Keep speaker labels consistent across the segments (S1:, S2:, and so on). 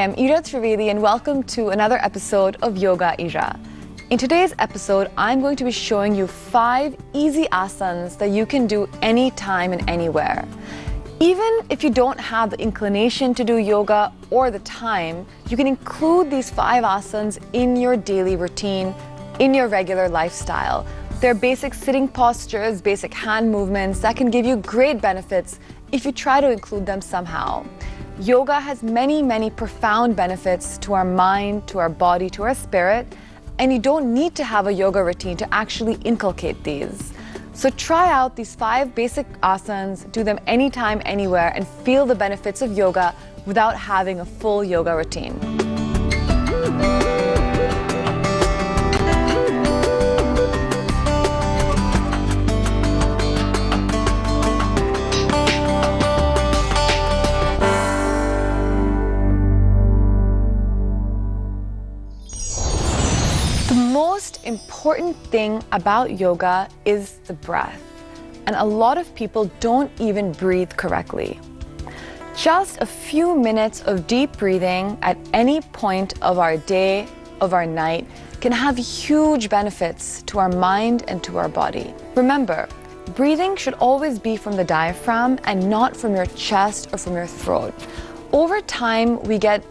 S1: I'm Ira Trivedi and welcome to another episode of Yoga Ira. In today's episode, I'm going to be showing you 5 easy asanas that you can do anytime and anywhere. Even if you don't have the inclination to do yoga or the time, you can include these 5 asanas in your daily routine, in your regular lifestyle. They're basic sitting postures, basic hand movements that can give you great benefits if you try to include them somehow. Yoga has many profound benefits to our mind, to our body, to our spirit, and you don't need to have a yoga routine to actually inculcate these. So try out these 5 basic asanas, do them anytime, anywhere, and feel the benefits of yoga without having a full yoga routine. The most important thing about yoga is the breath, and a lot of people don't even breathe correctly. Just a few minutes of deep breathing at any point of our day, of our night, can have huge benefits to our mind and to our body. Remember, breathing should always be from the diaphragm and not from your chest or from your throat. Over time, we get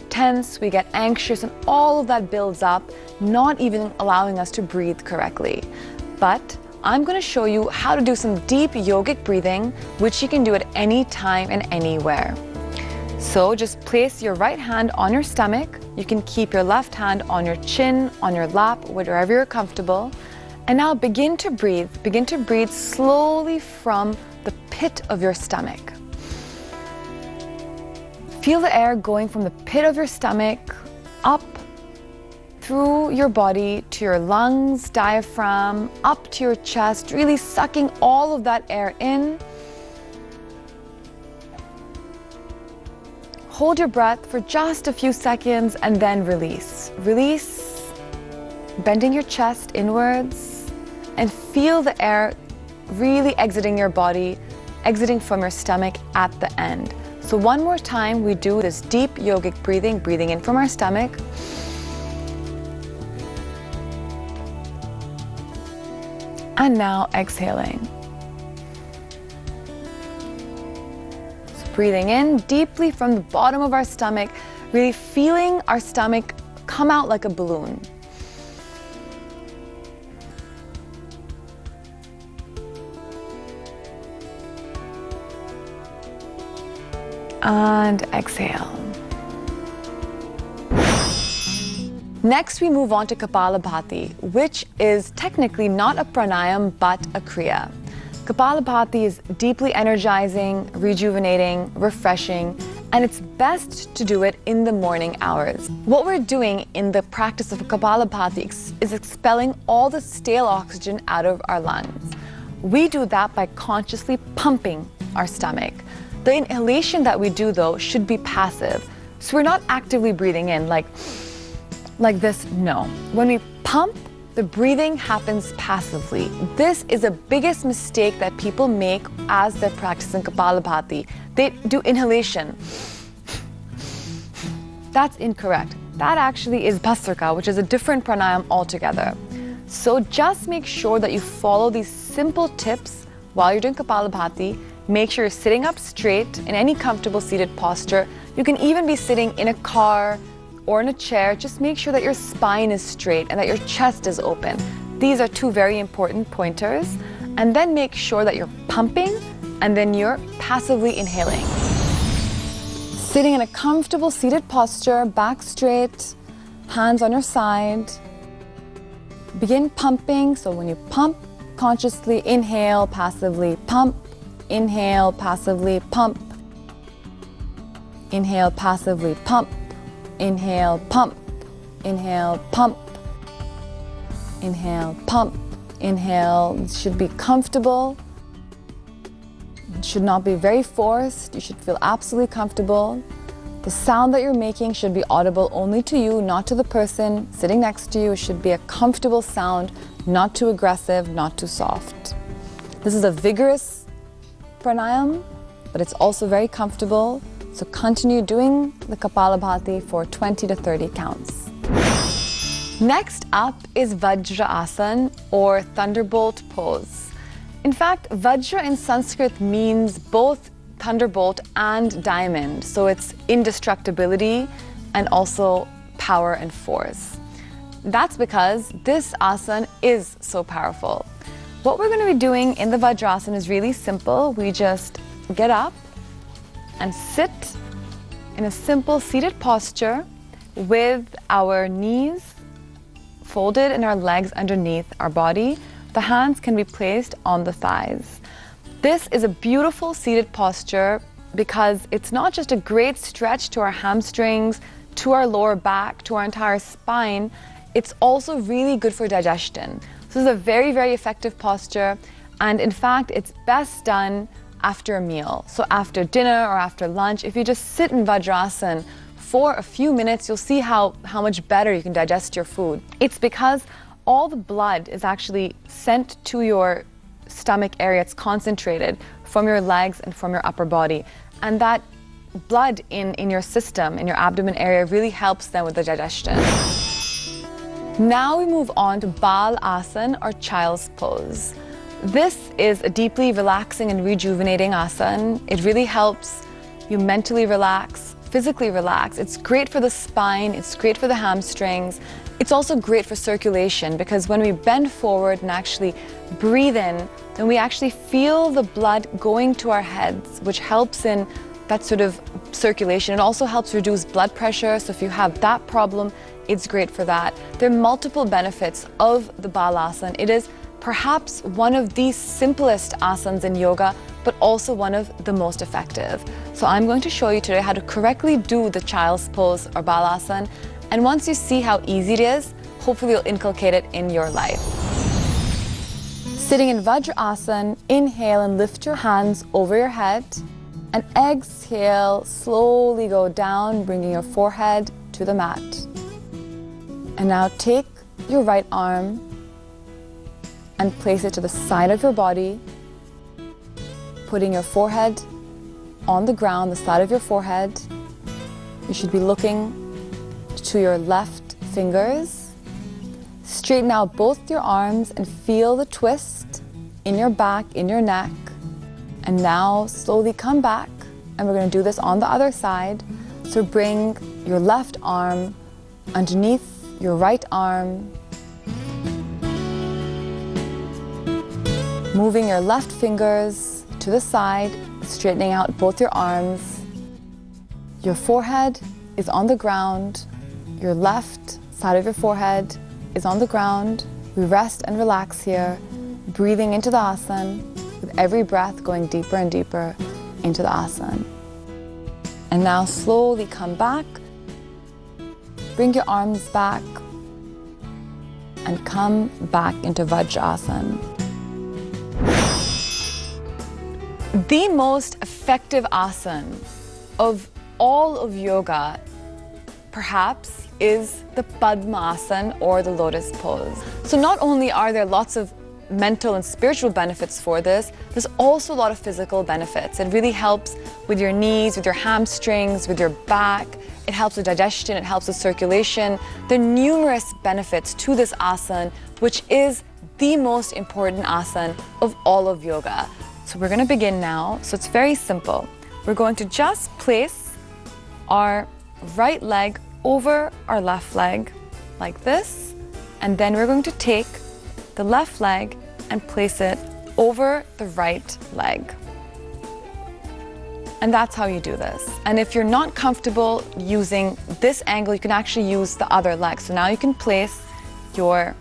S1: tense, we get anxious, and all of that builds up, not even allowing us to breathe correctly. But I'm going to show you how to do some deep yogic breathing, which you can do at any time and anywhere. So just place your right hand on your stomach. You can keep your left hand on your chin, on your lap, wherever you're comfortable. And now begin to breathe. Begin to breathe slowly from the pit of your stomach. Feel the air going from the pit of your stomach up through your body to your lungs, diaphragm, up to your chest, really sucking all of that air in. Hold your breath for just a few seconds and then release. Release, bending your chest inwards, and feel the air really exiting your body, exiting from your stomach at the end. So one more time, we do this deep yogic breathing, breathing in from our stomach. And now exhaling. So breathing in deeply from the bottom of our stomach, really feeling our stomach come out like a balloon. And exhale. Next, we move on to Kapalabhati, which is technically not a pranayam but a kriya. Kapalabhati is deeply energizing, rejuvenating, refreshing, and it's best to do it in the morning hours. What we're doing in the practice of Kapalabhati is expelling all the stale oxygen out of our lungs. We do that by consciously pumping our stomach. The inhalation that we do, though, should be passive. So we're not actively breathing in like this, no. When we pump, the breathing happens passively. This is the biggest mistake that people make as they're practicing Kapalabhati. They do inhalation. That's incorrect. That actually is Bhastrika, which is a different pranayam altogether. So just make sure that you follow these simple tips while you're doing Kapalabhati. Make sure you're sitting up straight in any comfortable seated posture. You can even be sitting in a car or in a chair. Just make sure that your spine is straight and that your chest is open. These are 2 very important pointers. And then make sure that you're pumping and then you're passively inhaling. Sitting in a comfortable seated posture, back straight, hands on your side. Begin pumping. So when you pump, consciously inhale, passively pump. Inhale, passively pump. Inhale, passively pump. Inhale, pump. Inhale, pump. Inhale, pump. Inhale. It should be comfortable. It should not be very forced. You should feel absolutely comfortable. The sound that you're making should be audible only to you, not to the person sitting next to you. It should be a comfortable sound, not too aggressive, not too soft. This is a vigorous pranayam, but it's also very comfortable So continue doing the Kapalabhati for 20 to 30 counts. Next up is Vajra or Thunderbolt pose. In fact, Vajra in Sanskrit means both thunderbolt and diamond. So it's indestructibility and also power and force. That's because this asana is so powerful. What we're going to be doing in the Vajrasana is really simple. We just get up and sit in a simple seated posture with our knees folded and our legs underneath our body. The hands can be placed on the thighs. This is a beautiful seated posture because it's not just a great stretch to our hamstrings, to our lower back, to our entire spine, it's also really good for digestion. This is a very, very effective posture, and in fact, it's best done after a meal. So after dinner or after lunch, if you just sit in Vajrasana for a few minutes, you'll see how much better you can digest your food. It's because all the blood is actually sent to your stomach area. It's concentrated from your legs and from your upper body. And that blood in your system, in your abdomen area, really helps them with the digestion. Now we move on to Bal Asana or child's pose. This is a deeply relaxing and rejuvenating asana. It really helps you mentally relax, physically relax. It's great for the spine, it's great for the hamstrings. It's also great for circulation because when we bend forward and actually breathe in, then we actually feel the blood going to our heads, which helps in that sort of circulation. It also helps reduce blood pressure, so if you have that problem, it's great for that. There are multiple benefits of the Balasana. It is perhaps one of the simplest asanas in yoga, but also one of the most effective. So I'm going to show you today how to correctly do the child's pose or Balasana. And once you see how easy it is, hopefully you'll inculcate it in your life. Sitting in Vajrasana, inhale and lift your hands over your head. And exhale, slowly go down, bringing your forehead to the mat. And now take your right arm and place it to the side of your body, putting your forehead on the ground, the side of your forehead. You should be looking to your left fingers. Straighten out both your arms and feel the twist in your back, in your neck. And now slowly come back, and we're going to do this on the other side. So bring your left arm underneath your right arm, moving your left fingers to the side, straightening out both your arms. Your forehead is on the ground. Your left side of your forehead is on the ground. We rest and relax here, breathing into the asana, with every breath going deeper and deeper into the asana. And now slowly come back, bring your arms back, and come back into Vajrasana. The most effective asana of all of yoga, perhaps, is the Padmasana or the Lotus pose. So not only are there lots of mental and spiritual benefits for this, there's also a lot of physical benefits. It really helps with your knees, with your hamstrings, with your back. It helps with digestion, it helps with circulation. There are numerous benefits to this asana, which is the most important asana of all of yoga. So we're going to begin now. So it's very simple. We're going to just place our right leg over our left leg like this, and then we're going to take the left leg and place it over the right leg. And that's how you do this. And if you're not comfortable using this angle, you can actually use the other leg. So now you can place your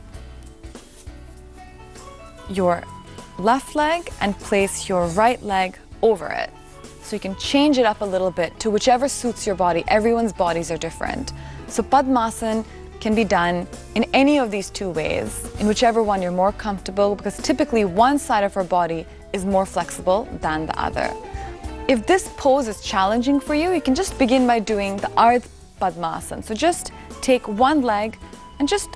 S1: left leg and place your right leg over it. So you can change it up a little bit to whichever suits your body. Everyone's bodies are different. So Padmasana can be done in any of these two ways, in whichever one you're more comfortable, because typically one side of our body is more flexible than the other. If this pose is challenging for you, you can just begin by doing the Ardha Padmasana. So just take one leg and just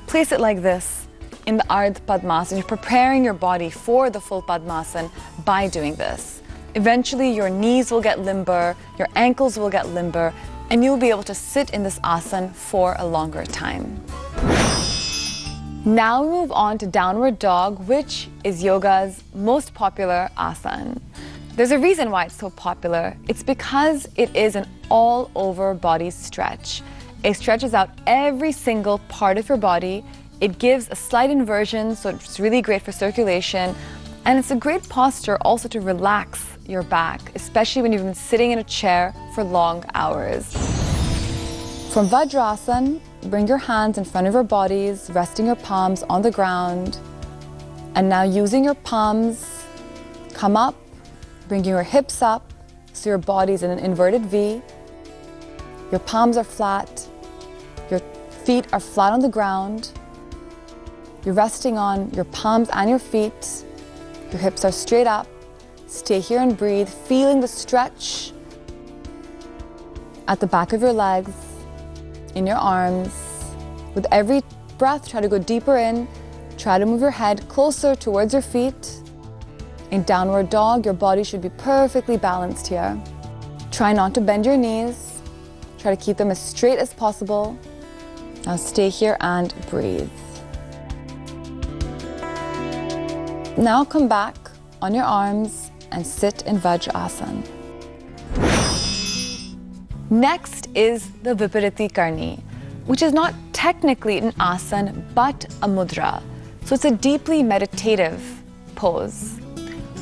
S1: place it like this in the Ardha Padmasana. You're preparing your body for the full Padmasana by doing this. Eventually, your knees will get limber, your ankles will get limber, and you'll be able to sit in this asana for a longer time. Now we move on to downward dog, which is yoga's most popular asana. There's a reason why it's so popular. It's because it is an all-over body stretch. It stretches out every single part of your body. It gives a slight inversion, so it's really great for circulation. And it's a great posture also to relax your back, especially when you've been sitting in a chair for long hours. From Vajrasana, bring your hands in front of your bodies, resting your palms on the ground. And now using your palms, come up, bringing your hips up, so your body's in an inverted V. Your palms are flat, your feet are flat on the ground. You're resting on your palms and your feet. Your hips are straight up. Stay here and breathe, feeling the stretch at the back of your legs, in your arms. With every breath, try to go deeper in. Try to move your head closer towards your feet. In downward dog, your body should be perfectly balanced here. Try not to bend your knees. Try to keep them as straight as possible. Now stay here and breathe. Now come back on your arms and sit in Vajrasana. Next is the Vipariti Karni, which is not technically an asana, but a mudra. So it's a deeply meditative pose.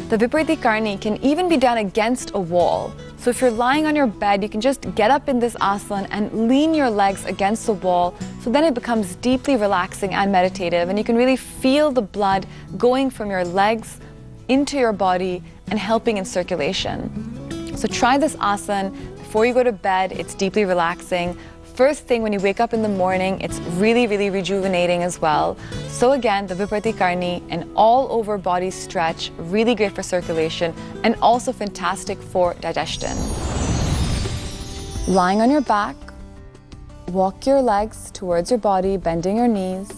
S1: The Vipariti Karni can even be done against a wall. So if you're lying on your bed, you can just get up in this asana and lean your legs against the wall. So then it becomes deeply relaxing and meditative, and you can really feel the blood going from your legs into your body and helping in circulation. So try this asana before you go to bed. It's deeply relaxing. First thing when you wake up in the morning, it's really, really rejuvenating as well. So again, the Vipariti Karni, an all-over body stretch, really great for circulation and also fantastic for digestion. Lying on your back, walk your legs towards your body, bending your knees.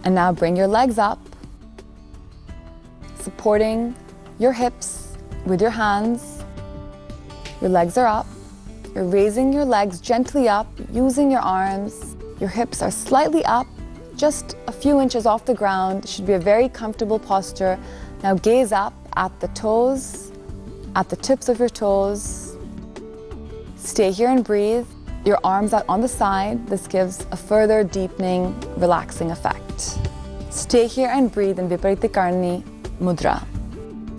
S1: And now bring your legs up, supporting your hips with your hands. Your legs are up. You're raising your legs gently up, using your arms. Your hips are slightly up, just a few inches off the ground. It should be a very comfortable posture. Now gaze up at the toes, at the tips of your toes. Stay here and breathe. Your arms out on the side. This gives a further deepening, relaxing effect. Stay here and breathe in Vipariti Karni Mudra.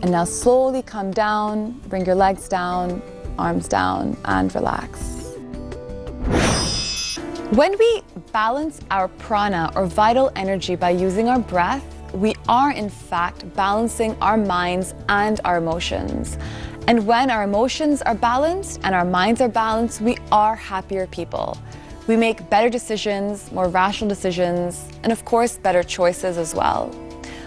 S1: And now slowly come down, bring your legs down, arms down, and relax. When we balance our prana or vital energy by using our breath, we are in fact balancing our minds and our emotions. And when our emotions are balanced and our minds are balanced, we are happier people. We make better decisions, more rational decisions, and of course, better choices as well.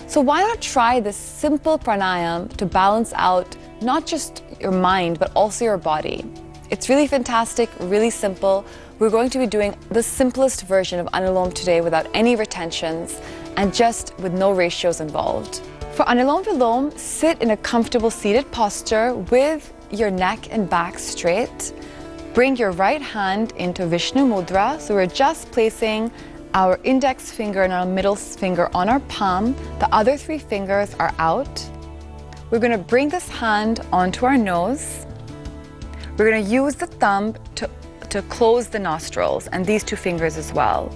S1: So why not try this simple pranayam to balance out not just your mind, but also your body. It's really fantastic, really simple. We're going to be doing the simplest version of Anulom today without any retentions and just with no ratios involved. For Anulom Vilom, sit in a comfortable seated posture with your neck and back straight. Bring your right hand into Vishnu Mudra. So we're just placing our index finger and our middle finger on our palm. The other three fingers are out. We're going to bring this hand onto our nose. We're going to use the thumb to close the nostrils and these two fingers as well.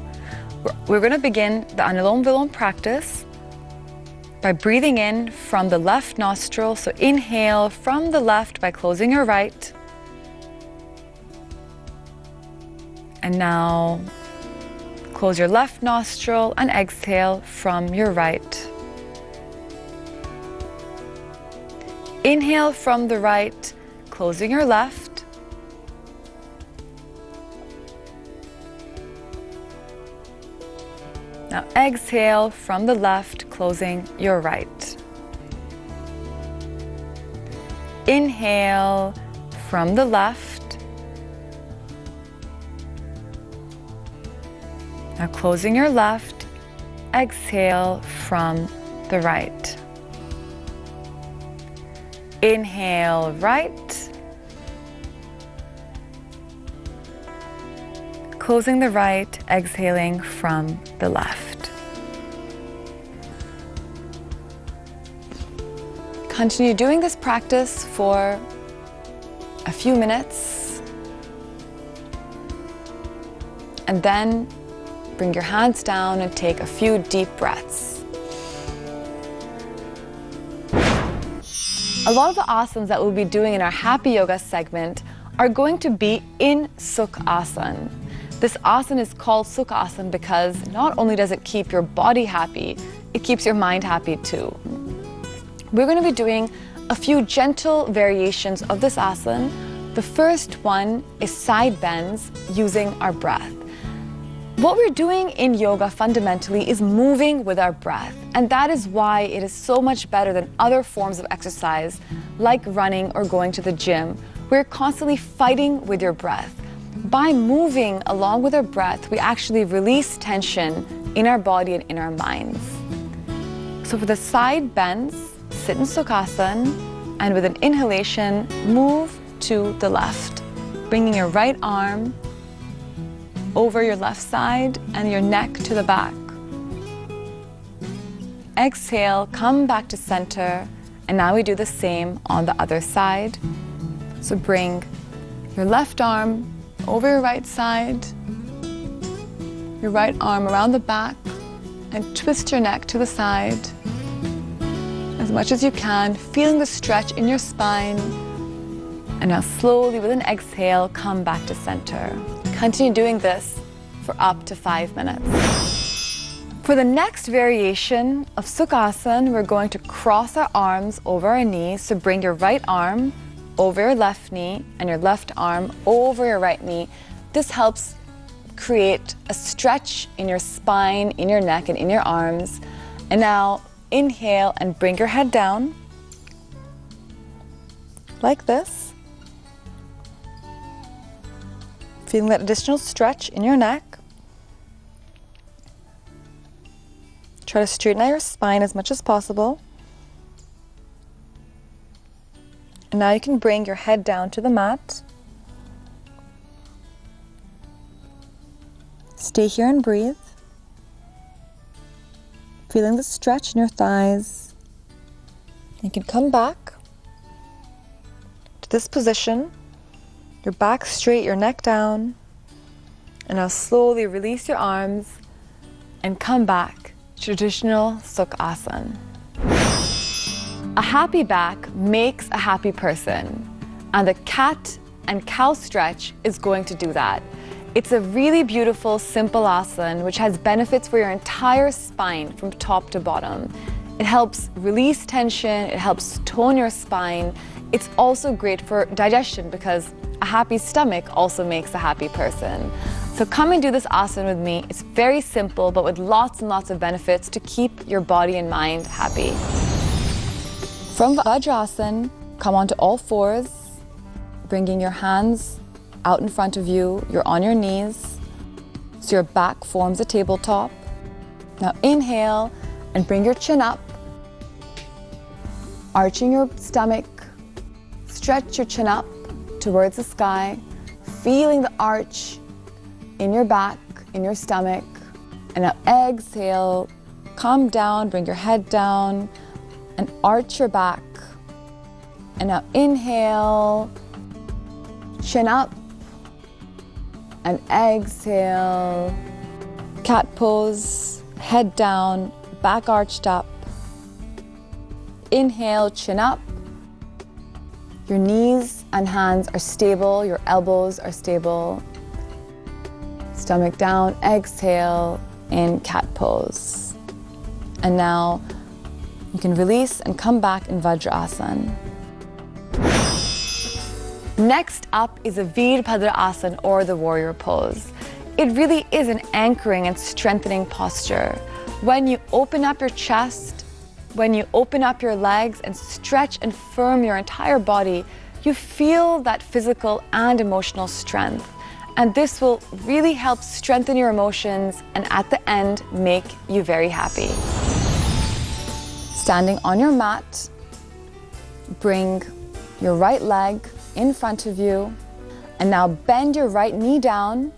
S1: We're going to begin the Anulom Vilom practice by breathing in from the left nostril. So inhale from the left by closing your right. And now close your left nostril and exhale from your right. Inhale from the right, closing your left. Now exhale from the left, closing your right. Inhale from the left. Now closing your left, exhale from the right. Inhale, right. Closing the right, exhaling from the left. Continue doing this practice for a few minutes. And then bring your hands down and take a few deep breaths. A lot of the asanas that we'll be doing in our Happy Yoga segment are going to be in Sukhasana. This asana is called Sukhasana because not only does it keep your body happy, it keeps your mind happy too. We're going to be doing a few gentle variations of this asana. The first one is side bends using our breath. What we're doing in yoga fundamentally is moving with our breath, and that is why it is so much better than other forms of exercise like running or going to the gym. We're constantly fighting with your breath. By moving along with our breath, we actually release tension in our body and in our minds. So for the side bends, sit in Sukhasana, and with an inhalation, move to the left, bringing your right arm over your left side and your neck to the back. Exhale, come back to center, and now we do the same on the other side. So bring your left arm over your right side, your right arm around the back, and twist your neck to the side as much as you can, feeling the stretch in your spine. And now slowly with an exhale, come back to center. Continue doing this for up to 5 minutes. For the next variation of Sukhasana, we're going to cross our arms over our knees. So bring your right arm over your left knee and your left arm over your right knee. This helps create a stretch in your spine, in your neck, and in your arms. And now inhale and bring your head down like this. Feeling that additional stretch in your neck. Try to straighten out your spine as much as possible. And now you can bring your head down to the mat. Stay here and breathe. Feeling the stretch in your thighs. You can come back to this position. Your back straight, your neck down. And now slowly release your arms and come back to traditional Sukhasana. A happy back makes a happy person, and the cat and cow stretch is going to do that. It's a really beautiful, simple asana which has benefits for your entire spine from top to bottom. It helps release tension, it helps tone your spine. It's also great for digestion because a happy stomach also makes a happy person. So come and do this asana with me. It's very simple, but with lots and lots of benefits to keep your body and mind happy. From Vajrasana, come onto all fours, bringing your hands out in front of you. You're on your knees, so your back forms a tabletop. Now inhale and bring your chin up, arching your stomach. Stretch your chin up towards the sky, feeling the arch in your back, in your stomach. And now exhale, come down, bring your head down, and arch your back. And now inhale, chin up, and exhale, cat pose, head down, back arched up. Inhale, chin up. Your knees and hands are stable, your elbows are stable. Stomach down, exhale in cat pose. And now you can release and come back in Vajrasana. Next up is a Virabhadra Asana, or the warrior pose. It really is an anchoring and strengthening posture. When you open up your chest, when you open up your legs and stretch and firm your entire body, you feel that physical and emotional strength. And this will really help strengthen your emotions and at the end make you very happy. Standing on your mat, bring your right leg in front of you. And now bend your right knee down.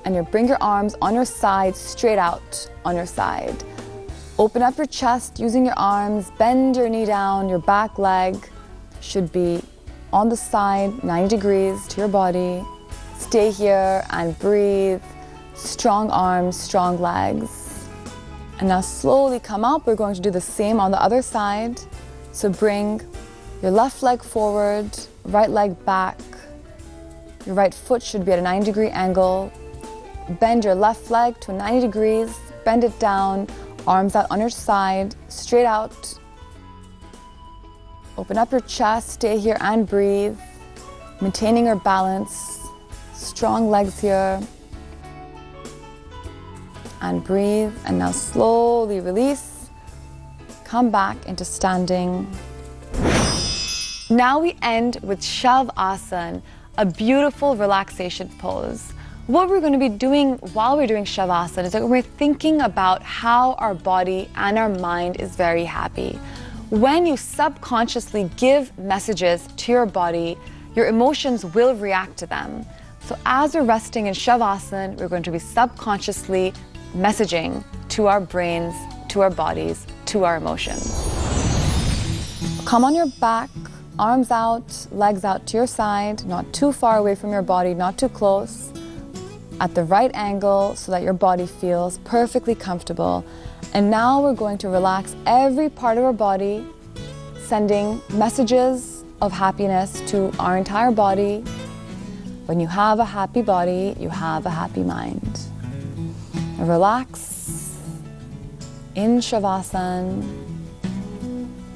S1: And you bring your arms on your side, straight out on your side. Open up your chest using your arms, bend your knee down, your back leg should be on the side, 90 degrees to your body. Stay here and breathe. Strong arms, strong legs. And now slowly come up. We're going to do the same on the other side. So bring your left leg forward, right leg back. Your right foot should be at a 90-degree angle. Bend your left leg to 90 degrees, bend it down, arms out on your side, straight out. Open up your chest, stay here and breathe. Maintaining your balance, strong legs here. And breathe, and now slowly release. Come back into standing. Now we end with Shavasana, a beautiful relaxation pose. What we're going to be doing while we're doing Shavasana is that we're thinking about how our body and our mind is very happy. When you subconsciously give messages to your body, your emotions will react to them. So as we're resting in Shavasana, we're going to be subconsciously messaging to our brains, to our bodies, to our emotions. Come on your back, arms out, legs out to your side, not too far away from your body, not too close. At the right angle so that your body feels perfectly comfortable. And now we're going to relax every part of our body, sending messages of happiness to our entire body. When you have a happy body, you have a happy mind. And relax in Shavasana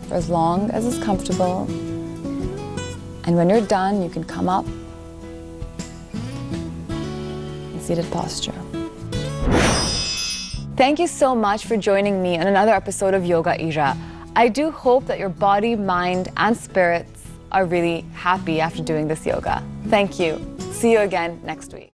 S1: for as long as is comfortable. And when you're done, you can come up. Seated posture. Thank you so much for joining me on another episode of Yoga Ira. I do hope that your body, mind, and spirits are really happy after doing this yoga. Thank you. See you again next week.